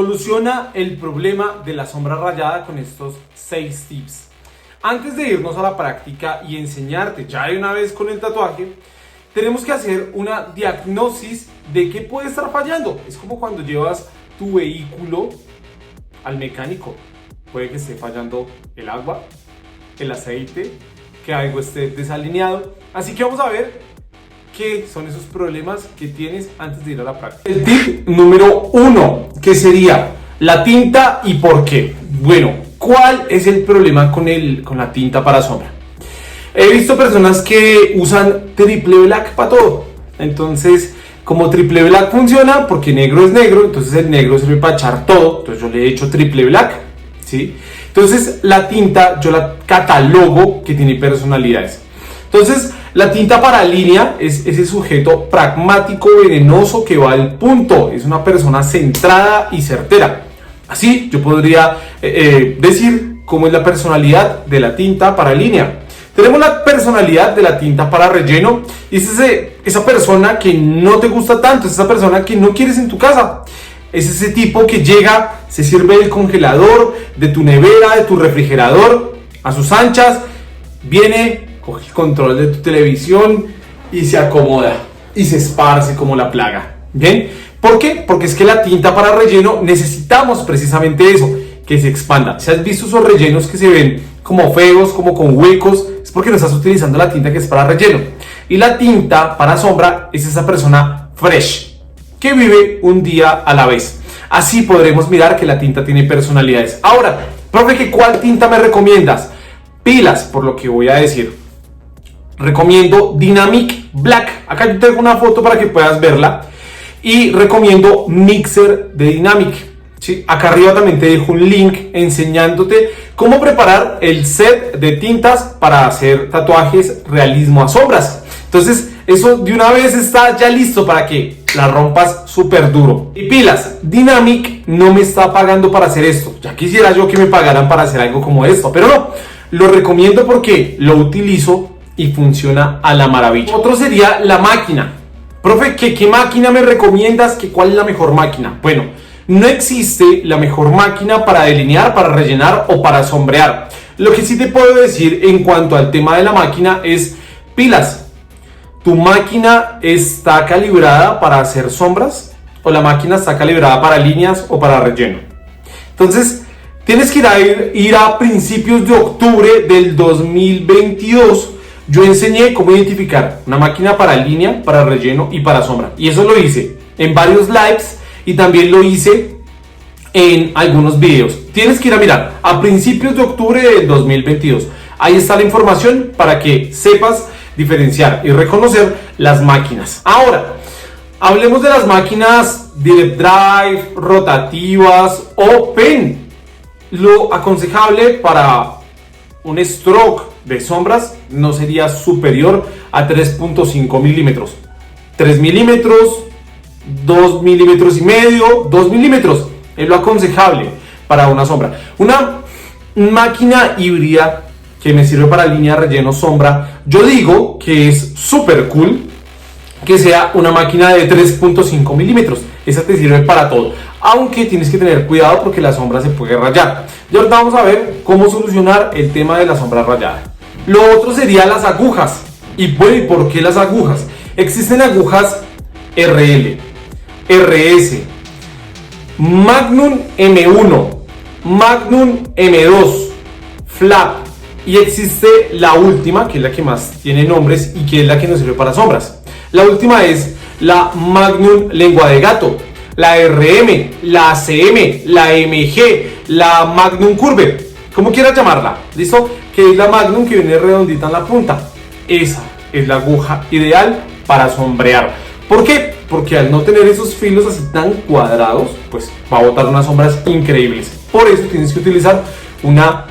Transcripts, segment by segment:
Soluciona el problema de la sombra rayada con estos 6 tips. Antes de irnos a la práctica y enseñarte ya de una vez con el tatuaje, tenemos que hacer una diagnosis de qué puede estar fallando. Es como cuando llevas tu vehículo al mecánico. Puede que esté fallando el agua, el aceite, que algo esté desalineado. Así que vamos a ver qué son esos problemas que tienes antes de ir a la práctica. El tip número 1, que sería la tinta y por qué. Bueno, ¿cuál es el problema con la tinta para sombra? He visto personas que usan triple black para todo. Entonces, como triple black funciona, porque negro es negro, entonces el negro sirve para echar todo. Entonces yo le he hecho triple black, ¿sí? Entonces la tinta yo la catalogo que tiene personalidades. Entonces la tinta para línea es ese sujeto pragmático, venenoso, que va al punto. Es una persona centrada y certera. Así yo podría decir cómo es la personalidad de la tinta para línea. Tenemos la personalidad de la tinta para relleno. Y es esa persona que no te gusta tanto. Es esa persona que no quieres en tu casa. Es ese tipo que llega, se sirve del congelador, de tu nevera, de tu refrigerador, a sus anchas. Viene, coge el control de tu televisión y se acomoda. Y se esparce como la plaga. ¿Bien? ¿Por qué? Porque es que la tinta para relleno necesitamos precisamente eso, que se expanda. Si has visto esos rellenos que se ven como feos, como con huecos, es porque no estás utilizando la tinta que es para relleno. Y la tinta para sombra es esa persona fresh, que vive un día a la vez. Así podremos mirar que la tinta tiene personalidades. Ahora, profe, ¿cuál tinta me recomiendas? Pilas, por lo que voy a decir. Recomiendo Dynamic Black. Acá yo tengo una foto para que puedas verla. Y recomiendo Mixer de Dynamic. ¿Sí? Acá arriba también te dejo un link enseñándote cómo preparar el set de tintas para hacer tatuajes realismo a sombras. Entonces, eso de una vez está ya listo para que la rompas súper duro. Y pilas, Dynamic no me está pagando para hacer esto. Ya quisiera yo que me pagaran para hacer algo como esto, pero no. Lo recomiendo porque lo utilizo y funciona a la maravilla. Otro sería la máquina. Profe, ¿qué máquina me recomiendas? ¿Cuál es la mejor máquina? Bueno, no existe la mejor máquina para delinear, para rellenar o para sombrear. Lo que sí te puedo decir en cuanto al tema de la máquina es pilas. ¿Tu máquina está calibrada para hacer sombras? ¿O la máquina está calibrada para líneas o para relleno? Entonces, tienes que ir a principios de octubre del 2022. Yo enseñé cómo identificar una máquina para línea, para relleno y para sombra. Y eso lo hice en varios lives y también lo hice en algunos videos. Tienes que ir a mirar a principios de octubre del 2022. Ahí está la información para que sepas diferenciar y reconocer las máquinas. Ahora, hablemos de las máquinas Direct Drive, rotativas o pen. Lo aconsejable para un stroke de sombras no sería superior a 3.5 milímetros. 3 milímetros, 2 milímetros y medio, 2 milímetros es lo aconsejable para una sombra. Una máquina híbrida que me sirve para línea, relleno, sombra, yo digo que es súper cool que sea una máquina de 3.5 milímetros. Esa te sirve para todo, aunque tienes que tener cuidado porque la sombra se puede rayar. Y ahorita vamos a ver cómo solucionar el tema de la sombra rayada. Lo otro sería las agujas. Y bueno, ¿y por qué las agujas? Existen agujas RL, RS, Magnum M1, Magnum M2, Flap, y existe la última, que es la que más tiene nombres y que es la que nos sirve para sombras. La última es la Magnum Lengua de Gato, la RM, la ACM, la MG, la Magnum Curve, como quieras llamarla, ¿listo? Que es la Magnum que viene redondita en la punta. Esa es la aguja ideal para sombrear. ¿Por qué? Porque al no tener esos filos así tan cuadrados, pues va a botar unas sombras increíbles. Por eso tienes que utilizar una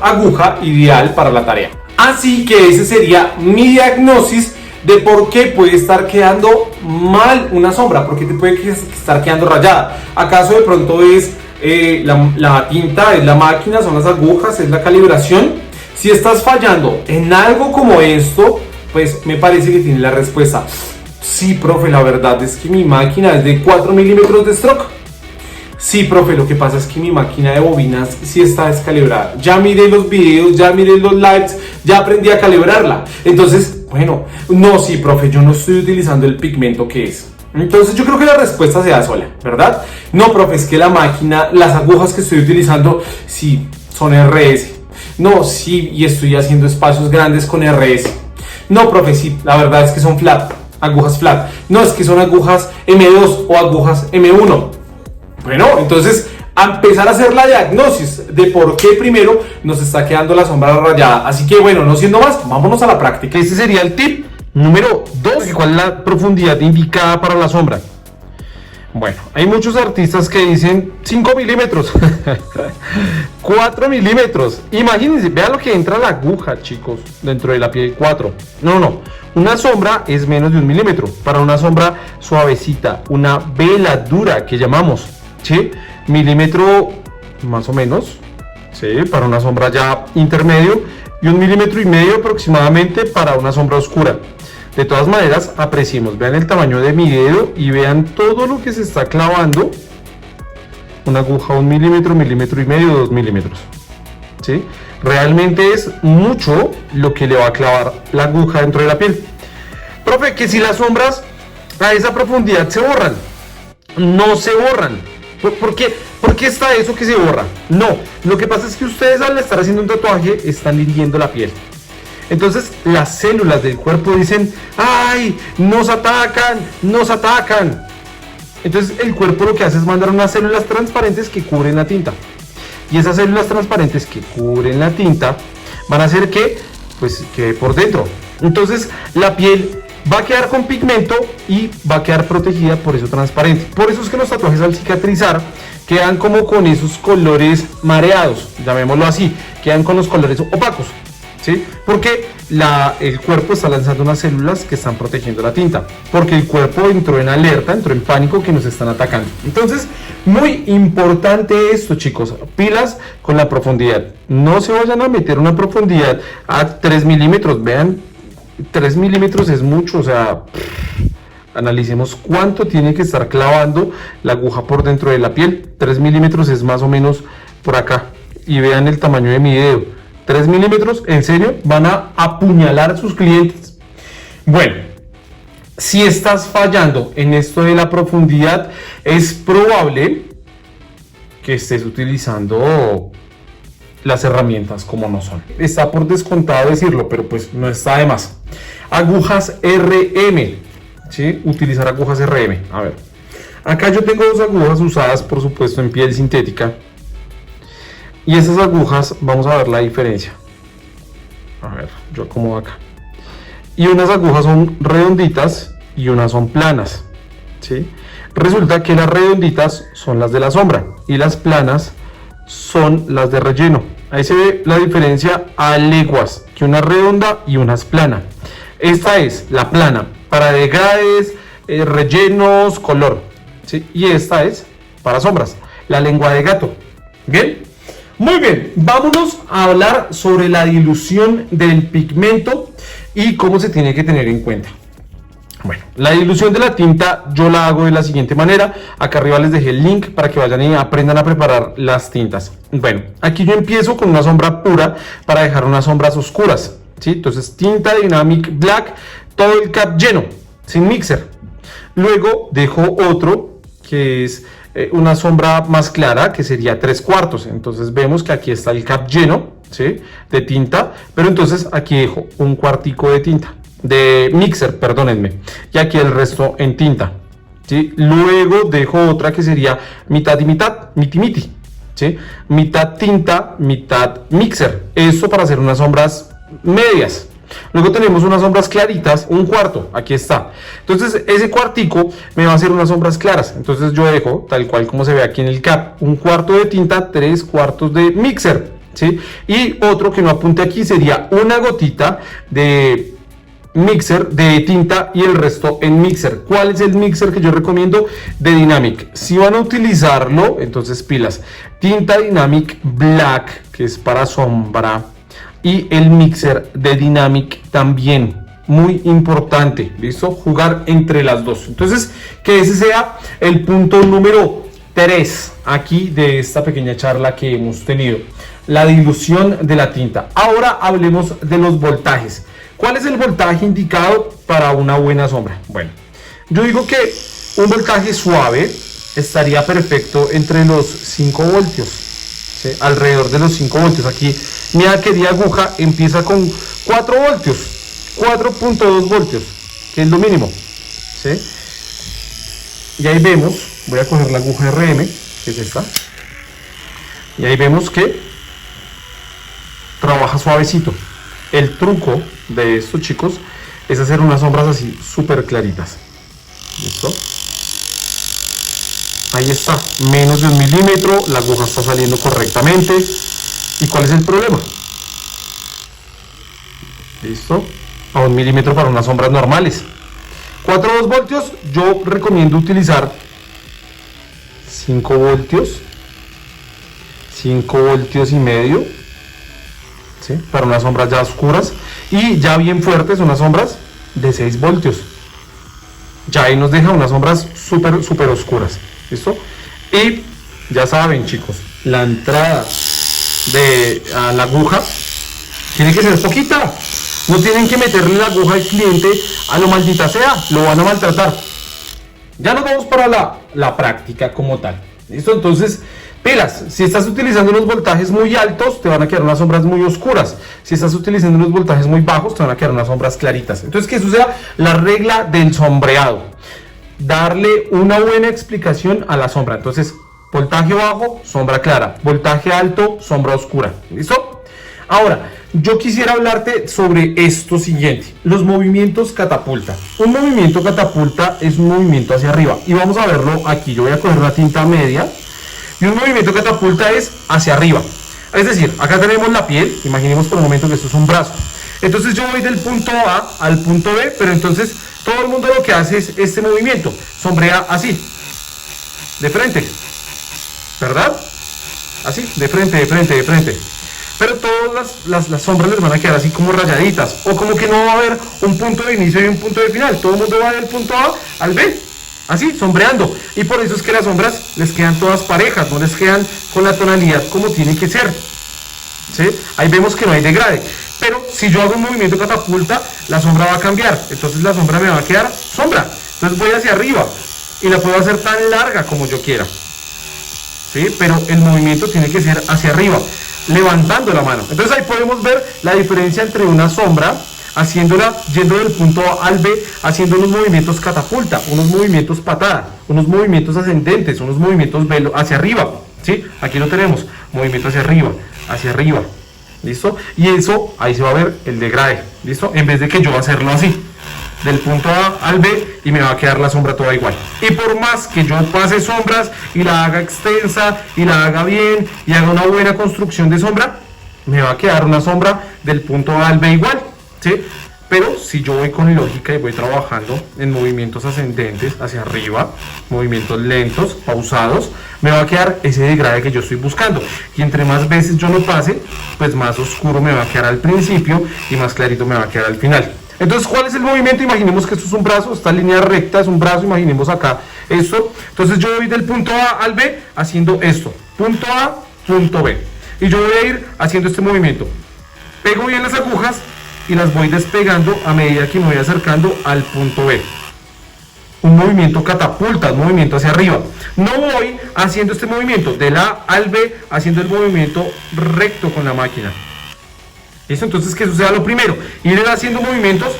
aguja ideal para la tarea. Así que ese sería mi diagnosis de por qué puede estar quedando mal una sombra, por qué te puede estar quedando rayada. ¿Acaso de pronto es la tinta, es la máquina, son las agujas, es la calibración? Si estás fallando en algo como esto, pues me parece que tiene la respuesta. Sí, profe, la verdad es que mi máquina es de 4 milímetros de stroke. Sí, profe, lo que pasa es que mi máquina de bobinas sí está descalibrada. Ya miré los videos, ya miré los lives, ya aprendí a calibrarla. Entonces, bueno, no, sí, profe, yo no estoy utilizando el pigmento que es. Entonces yo creo que la respuesta se da sola, ¿verdad? No, profe, es que la máquina, las agujas que estoy utilizando, sí, son RS. No, sí, y estoy haciendo espacios grandes con RS. No, profe, sí, la verdad es que son flat, agujas flat. No, es que son agujas M2 o agujas M1. Bueno, entonces a empezar a hacer la diagnosis de por qué primero nos está quedando la sombra rayada. Así que bueno, no siendo más, vámonos a la práctica. Este sería el tip número 2. ¿Cuál es la profundidad indicada para la sombra? Bueno, hay muchos artistas que dicen 5 milímetros, 4 milímetros. Imagínense, vean lo que entra la aguja, chicos, dentro de la piel 4. No. Una sombra es menos de 1 milímetro. Para una sombra suavecita, una veladura que llamamos, ¿sí? Milímetro más o menos, ¿sí? Para una sombra ya intermedio y 1,5 milímetros aproximadamente para una sombra oscura. De todas maneras, apreciemos, vean el tamaño de mi dedo y vean todo lo que se está clavando. Una aguja 1 milímetro, 1,5 milímetros, 2 milímetros, ¿sí? Realmente es mucho lo que le va a clavar la aguja dentro de la piel. Profe, que si las sombras a esa profundidad se borran. No se borran. ¿Por qué está eso que se borra? No, lo que pasa es que ustedes al estar haciendo un tatuaje están hiriendo la piel. Entonces las células del cuerpo dicen, ¡ay! ¡Nos atacan! ¡Nos atacan! Entonces el cuerpo lo que hace es mandar unas células transparentes que cubren la tinta. Y esas células transparentes que cubren la tinta van a hacer que, pues, quede por dentro. Entonces la piel va a quedar con pigmento y va a quedar protegida por eso transparente. Por eso es que los tatuajes al cicatrizar quedan como con esos colores mareados, llamémoslo así, quedan con los colores opacos, ¿sí? Porque el cuerpo está lanzando unas células que están protegiendo la tinta, porque el cuerpo entró en alerta, entró en pánico que nos están atacando. Entonces, muy importante esto, chicos, pilas con la profundidad. No se vayan a meter una profundidad a 3 milímetros, vean, 3 milímetros es mucho, o sea, analicemos cuánto tiene que estar clavando la aguja por dentro de la piel. 3 milímetros es más o menos por acá, y vean el tamaño de mi dedo. 3 milímetros, en serio, van a apuñalar a sus clientes. Bueno, si estás fallando en esto de la profundidad, es probable que estés utilizando las herramientas como no son. Está por descontado decirlo, pero pues no está de más. Agujas RM, ¿sí? Utilizar agujas RM. A ver, acá yo tengo dos agujas usadas, por supuesto, en piel sintética. Y esas agujas, vamos a ver la diferencia. A ver, yo acomodo acá. Y unas agujas son redonditas y unas son planas, ¿sí? Resulta que las redonditas son las de la sombra y las planas son las de relleno. Ahí se ve la diferencia a leguas, que una redonda y una es plana. Esta es la plana para degradés, rellenos, color, ¿sí? Y esta es para sombras, la lengua de gato. ¿Bien? Muy bien, vámonos a hablar sobre la dilución del pigmento y cómo se tiene que tener en cuenta. Bueno, la dilución de la tinta yo la hago de la siguiente manera. Acá arriba les dejé el link para que vayan y aprendan a preparar las tintas. Bueno, aquí yo empiezo con una sombra pura para dejar unas sombras oscuras, ¿sí? Entonces tinta Dynamic Black, todo el cap lleno, sin mixer. Luego dejo otro que es una sombra más clara, que sería 3/4. Entonces vemos que aquí está el cap lleno, ¿sí? De tinta, pero entonces aquí dejo un cuartico de tinta, de mixer, perdónenme, y aquí el resto en tinta, ¿sí? Luego dejo otra que sería mitad y mitad, miti, ¿sí? Mitad tinta, mitad mixer, eso para hacer unas sombras medias. Luego tenemos unas sombras claritas, un cuarto, aquí está. Entonces ese cuartico me va a hacer unas sombras claras. Entonces yo dejo, tal cual como se ve aquí en el cap, un cuarto de tinta, 3/4 de mixer, ¿sí? Y otro que no apunte aquí sería una gotita de mixer de tinta y el resto en mixer. ¿Cuál es el mixer que yo recomiendo? De Dynamic. Si van a utilizarlo, entonces pilas. Tinta Dynamic Black, que es para sombra, y el mixer de Dynamic también, muy importante, ¿listo? Jugar entre las dos. Entonces, que ese sea el punto número 3 aquí de esta pequeña charla que hemos tenido. La dilución de la tinta. Ahora hablemos de los voltajes. ¿Cuál es el voltaje indicado para una buena sombra? Bueno, yo digo que un voltaje suave estaría perfecto entre los 5 voltios, ¿sí? Alrededor de los 5 voltios. Aquí mi querida aguja empieza con 4 voltios, 4.2 voltios, que es lo mínimo, ¿sí? Y ahí vemos, voy a coger la aguja RM, que es esta, y ahí vemos que trabaja suavecito. El truco de estos, chicos, es hacer unas sombras así súper claritas. ¿Listo? Ahí está, menos de 1 milímetro, la aguja está saliendo correctamente. ¿Y cuál es el problema? ¿Listo? A 1 milímetro para unas sombras normales. 4.2 voltios, yo recomiendo utilizar 5 voltios, 5 voltios y medio, ¿sí? Para unas sombras ya oscuras, y ya bien fuertes, unas sombras de 6 voltios. Ya ahí nos deja unas sombras súper oscuras. ¿Listo? Y ya saben, chicos, la entrada a la aguja tiene que ser poquita. No tienen que meterle la aguja al cliente a lo maldita sea, lo van a maltratar. Ya nos vamos para la práctica como tal. ¿Listo? Entonces, pilas, si estás utilizando unos voltajes muy altos, te van a quedar unas sombras muy oscuras. Si estás utilizando unos voltajes muy bajos, te van a quedar unas sombras claritas. Entonces, que eso sea la regla del sombreado. Darle una buena explicación a la sombra. Entonces, voltaje bajo, sombra clara. Voltaje alto, sombra oscura. ¿Listo? Ahora, yo quisiera hablarte sobre esto siguiente. Los movimientos catapulta. Un movimiento catapulta es un movimiento hacia arriba. Y vamos a verlo aquí. Yo voy a coger una tinta media. Y un movimiento catapulta es hacia arriba. Es decir, acá tenemos la piel. Imaginemos por un momento que esto es un brazo. Entonces yo voy del punto A al punto B, pero entonces todo el mundo lo que hace es este movimiento. Sombrea así. De frente. ¿Verdad? Así, de frente, de frente, de frente. Pero todas las sombras les van a quedar así como rayaditas. O como que no va a haber un punto de inicio y un punto de final. Todo el mundo va del punto A al B. Así, sombreando. Y por eso es que las sombras les quedan todas parejas. No les quedan con la tonalidad como tiene que ser. ¿Sí? Ahí vemos que no hay degrade. Pero si yo hago un movimiento catapulta, la sombra va a cambiar. Entonces la sombra me va a quedar sombra. Entonces voy hacia arriba. Y la puedo hacer tan larga como yo quiera. ¿Sí? Pero el movimiento tiene que ser hacia arriba, levantando la mano. Entonces ahí podemos ver la diferencia entre una sombra, haciéndola, yendo del punto A al B, haciendo unos movimientos catapulta, unos movimientos patada, unos movimientos ascendentes, unos movimientos velo hacia arriba. ¿Sí? Aquí lo tenemos. Movimiento hacia arriba, hacia arriba. ¿Listo? Y eso, ahí se va a ver el degrade. ¿Listo? En vez de que yo hacerlo así, del punto A al B, y me va a quedar la sombra toda igual. Y por más que yo pase sombras y la haga extensa y la haga bien y haga una buena construcción de sombra, me va a quedar una sombra del punto A al B igual. ¿Sí? Pero si yo voy con lógica y voy trabajando en movimientos ascendentes hacia arriba, movimientos lentos, pausados, me va a quedar ese degrade que yo estoy buscando. Y entre más veces yo lo pase, pues más oscuro me va a quedar al principio y más clarito me va a quedar al final. Entonces, ¿cuál es el movimiento? Imaginemos que esto es un brazo, esta línea recta es un brazo, imaginemos acá esto. Entonces yo voy del punto A al B haciendo esto, punto A, punto B. Y yo voy a ir haciendo este movimiento. Pego bien las agujas y las voy despegando a medida que me voy acercando al punto B. Un movimiento catapulta, un movimiento hacia arriba. No voy haciendo este movimiento del A al B, haciendo el movimiento recto con la máquina. ¿Listo? Entonces que eso sea lo primero. Ir haciendo movimientos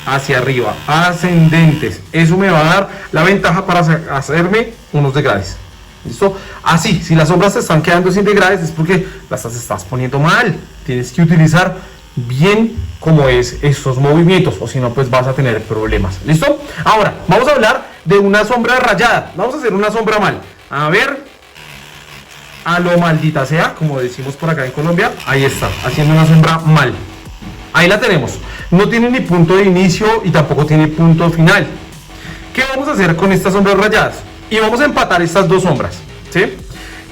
hacia arriba, ascendentes. Eso me va a dar la ventaja para hacerme unos degrades. ¿Listo? Así, si las sombras se están quedando sin degrades es porque las estás poniendo mal. Tienes que utilizar bien como es estos movimientos, o si no pues vas a tener problemas. ¿Listo? Ahora, vamos a hablar de una sombra rayada. Vamos a hacer una sombra mal. A ver, a lo maldita sea, como decimos por acá en Colombia. Ahí está, haciendo una sombra mal. Ahí la tenemos. No tiene ni punto de inicio y tampoco tiene punto final. ¿Qué vamos a hacer con estas sombras rayadas? Y vamos a empatar estas dos sombras, ¿sí?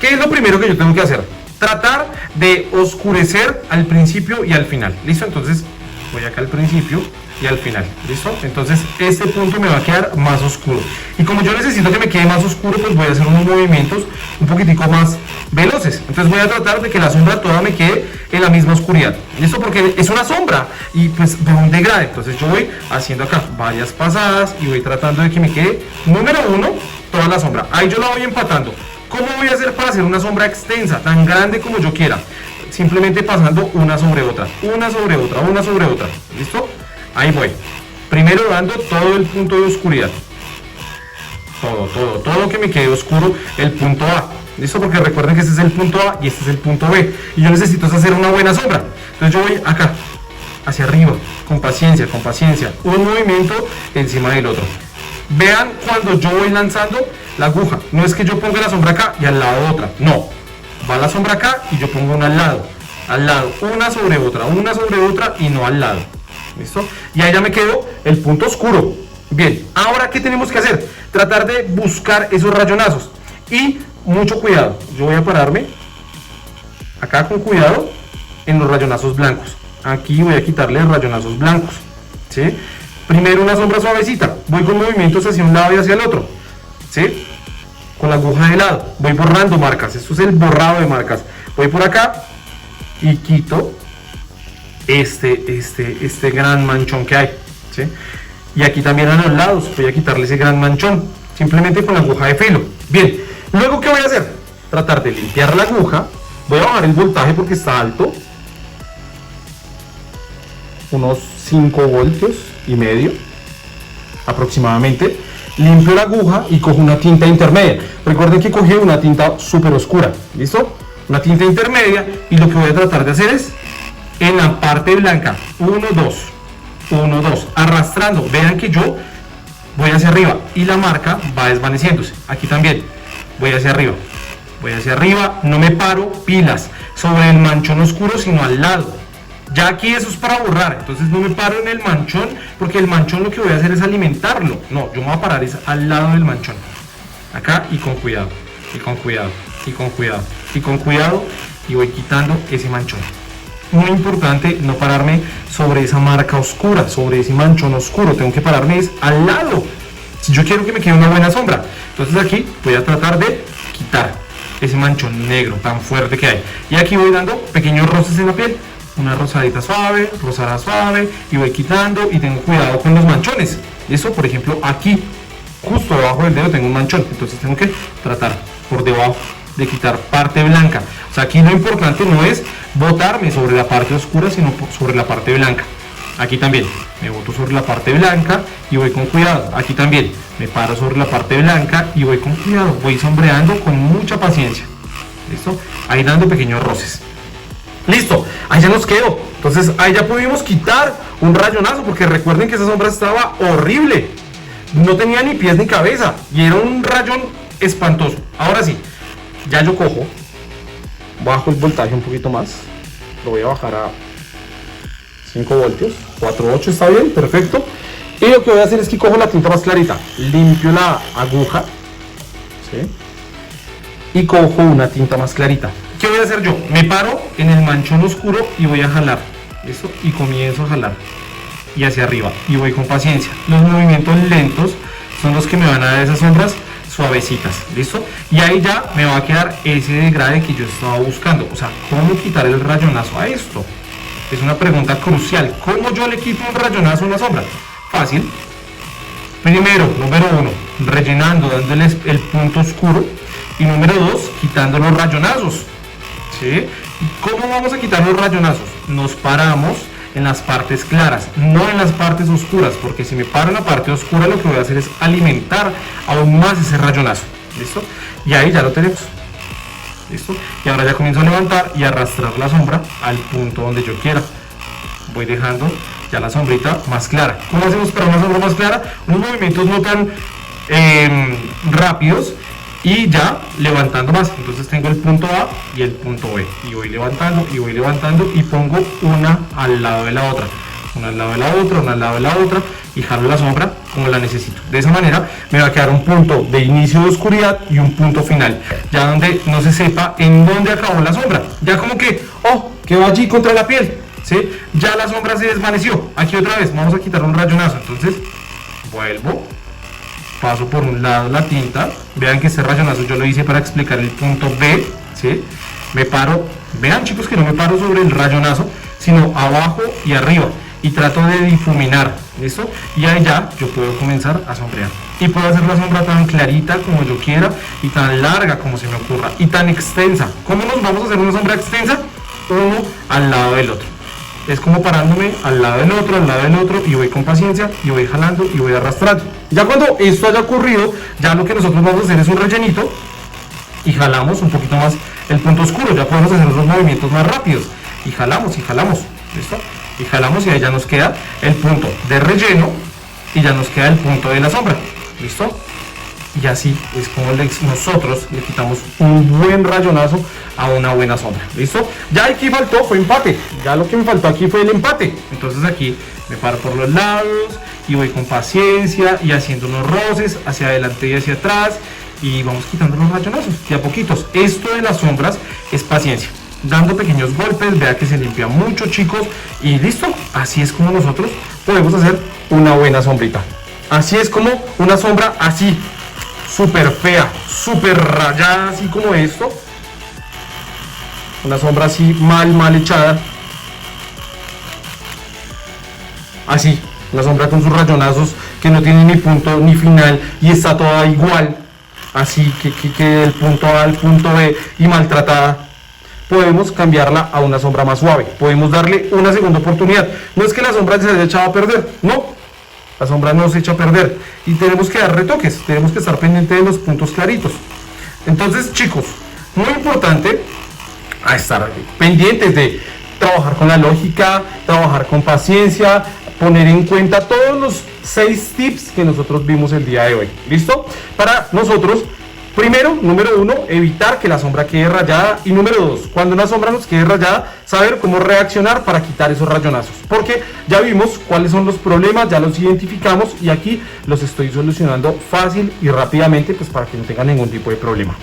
¿Qué es lo primero que yo tengo que hacer? Tratar de oscurecer al principio y al final. ¿Listo? Entonces voy acá al principio y al final, ¿listo? Entonces este punto me va a quedar más oscuro. Y como yo necesito que me quede más oscuro, pues voy a hacer unos movimientos un poquitico más veloces. Entonces voy a tratar de que la sombra toda me quede en la misma oscuridad. ¿Listo? Porque es una sombra y pues de un degrade. Entonces yo voy haciendo acá varias pasadas y voy tratando de que me quede, número 1, toda la sombra. Ahí yo la voy empatando. ¿Cómo voy a hacer para hacer una sombra extensa, tan grande como yo quiera? Simplemente pasando una sobre otra, una sobre otra, una sobre otra. ¿Listo? Ahí voy. Primero dando todo el punto de oscuridad. Todo que me quede oscuro, el punto A. ¿Listo? Porque recuerden que este es el punto A y este es el punto B. Y yo necesito hacer una buena sombra. Entonces yo voy acá, hacia arriba, con paciencia, un movimiento encima del otro. Vean cuando yo voy lanzando la aguja. No es que yo ponga la sombra acá y al lado otra. No. Va la sombra acá y yo pongo una al lado, una sobre otra y no al lado. ¿Listo? Y ahí ya me quedó el punto oscuro. Bien, ahora ¿qué tenemos que hacer? Tratar de buscar esos rayonazos. Y mucho cuidado, yo voy a pararme acá con cuidado en los rayonazos blancos. Aquí voy a quitarle los rayonazos blancos, ¿sí? Primero una sombra suavecita, voy con movimientos hacia un lado y hacia el otro, ¿sí? Con la aguja de lado, voy borrando marcas. Esto es el borrado de marcas. Voy por acá y quito este gran manchón que hay, ¿sí? Y aquí también a los lados voy a quitarle ese gran manchón, simplemente con la aguja de filo. Bien, luego ¿qué voy a hacer? Tratar de limpiar la aguja. Voy a bajar el voltaje porque está alto, unos 5 voltios y medio aproximadamente. Limpio la aguja y cojo una tinta intermedia. Recuerden que cogí una tinta súper oscura, ¿listo? Una tinta intermedia, y lo que voy a tratar de hacer es en la parte blanca, 1, 2, arrastrando. Vean que yo voy hacia arriba y la marca va desvaneciéndose. Aquí también voy hacia arriba, no me paro, pilas, sobre el manchón oscuro, sino al lado. Ya aquí eso es para borrar, entonces no me paro en el manchón, porque el manchón lo que voy a hacer es alimentarlo. No, yo me voy a parar es al lado del manchón. Acá y con cuidado, y voy quitando ese manchón. Muy importante no pararme sobre esa marca oscura, sobre ese manchón oscuro. Tengo que pararme es al lado, si yo quiero que me quede una buena sombra. Entonces aquí voy a tratar de quitar ese manchón negro tan fuerte que hay. Y aquí voy dando pequeños roces en la piel. Una rosadita suave, rosada suave, y voy quitando y tengo cuidado con los manchones. Eso, por ejemplo, aquí, justo debajo del dedo tengo un manchón, entonces tengo que tratar por debajo de quitar parte blanca. O sea, aquí lo importante no es botarme sobre la parte oscura, sino sobre la parte blanca. Aquí también me boto sobre la parte blanca y voy con cuidado. Aquí también me paro sobre la parte blanca y voy con cuidado. Voy sombreando con mucha paciencia. ¿Listo? Ahí dando pequeños roces. Listo, ahí ya nos quedó. Entonces ahí ya pudimos quitar un rayonazo, porque recuerden que esa sombra estaba horrible. No tenía ni pies ni cabeza y era un rayón espantoso. Ahora sí, ya yo cojo, bajo el voltaje un poquito más. Lo voy a bajar a 5 voltios, 4.8 está bien, perfecto. Y lo que voy a hacer es que cojo la tinta más clarita, limpio la aguja, ¿sí? Y cojo una tinta más clarita. ¿Qué voy a hacer yo? Me paro en el manchón oscuro y voy a jalar, ¿listo? Y comienzo a jalar y hacia arriba, y voy con paciencia. Los movimientos lentos son los que me van a dar esas sombras suavecitas, ¿listo? Y ahí ya me va a quedar ese degrade que yo estaba buscando. O sea, ¿cómo quitar el rayonazo a esto? Es una pregunta crucial. ¿Cómo yo le quito un rayonazo a una sombra? Fácil. Primero, número 1, rellenando, dándoles el punto oscuro. Y número 2, quitando los rayonazos. ¿Sí? ¿Cómo vamos a quitar los rayonazos? Nos paramos en las partes claras, no en las partes oscuras, porque si me paro en la parte oscura, lo que voy a hacer es alimentar aún más ese rayonazo. ¿Listo? Y ahí ya lo tenemos. ¿Listo? Y ahora ya comienzo a levantar y arrastrar la sombra al punto donde yo quiera. Voy dejando ya la sombrita más clara. ¿Cómo hacemos para una sombra más clara? Unos movimientos no tan rápidos, y ya levantando más. Entonces tengo el punto A y el punto B, y voy levantando y pongo una al lado de la otra, una al lado de la otra, una al lado de la otra, y jalo la sombra como la necesito. De esa manera me va a quedar un punto de inicio de oscuridad y un punto final, ya donde no se sepa en dónde acabó la sombra, ya como que, oh, quedó allí contra la piel, ¿sí? Ya la sombra se desvaneció. Aquí otra vez, vamos a quitar un rayonazo. Entonces, vuelvo, paso por un lado la tinta. Vean que este rayonazo yo lo hice para explicar el punto B, ¿sí? Me paro, vean chicos que no me paro sobre el rayonazo, sino abajo y arriba. Y trato de difuminar, ¿listo? Y ahí ya yo puedo comenzar a sombrear. Y puedo hacer la sombra tan clarita como yo quiera, y tan larga como se me ocurra, y tan extensa. ¿Cómo nos vamos a hacer una sombra extensa? Uno al lado del otro. Es como parándome al lado del otro, y voy con paciencia, y voy jalando, y voy arrastrando. Ya cuando esto haya ocurrido, ya lo que nosotros vamos a hacer es un rellenito, y jalamos un poquito más el punto oscuro. Ya podemos hacer unos movimientos más rápidos, y jalamos, ¿listo? Y jalamos, y ahí ya nos queda el punto de relleno, y ya nos queda el punto de la sombra, ¿listo? Y así es como nosotros le quitamos un buen rayonazo a una buena sombra, ¿listo? Ya aquí faltó, fue empate, ya lo que me faltó aquí fue el empate. Entonces aquí me paro por los lados y voy con paciencia y haciendo unos roces hacia adelante y hacia atrás, y vamos quitando los rayonazos de a poquitos. Esto de las sombras es paciencia, dando pequeños golpes. Vea que se limpia mucho, chicos, y listo. Así es como nosotros podemos hacer una buena sombrita. Así es como una sombra así, súper fea, súper rayada, así como esto. Una sombra así mal echada. Así, una sombra con sus rayonazos que no tiene ni punto ni final y está toda igual. Así que del punto A al punto B y maltratada. Podemos cambiarla a una sombra más suave. Podemos darle una segunda oportunidad. No es que la sombra se haya echado a perder, no. La sombra no se echa a perder. Y tenemos que dar retoques. Tenemos que estar pendientes de los puntos claritos. Entonces, chicos, muy importante a estar pendientes de trabajar con la lógica, trabajar con paciencia, poner en cuenta todos los 6 tips que nosotros vimos el día de hoy. ¿Listo? Para nosotros, primero, número 1, evitar que la sombra quede rayada. Y número 2, cuando una sombra nos quede rayada, saber cómo reaccionar para quitar esos rayonazos. Porque ya vimos cuáles son los problemas, ya los identificamos y aquí los estoy solucionando fácil y rápidamente, pues para que no tengan ningún tipo de problema.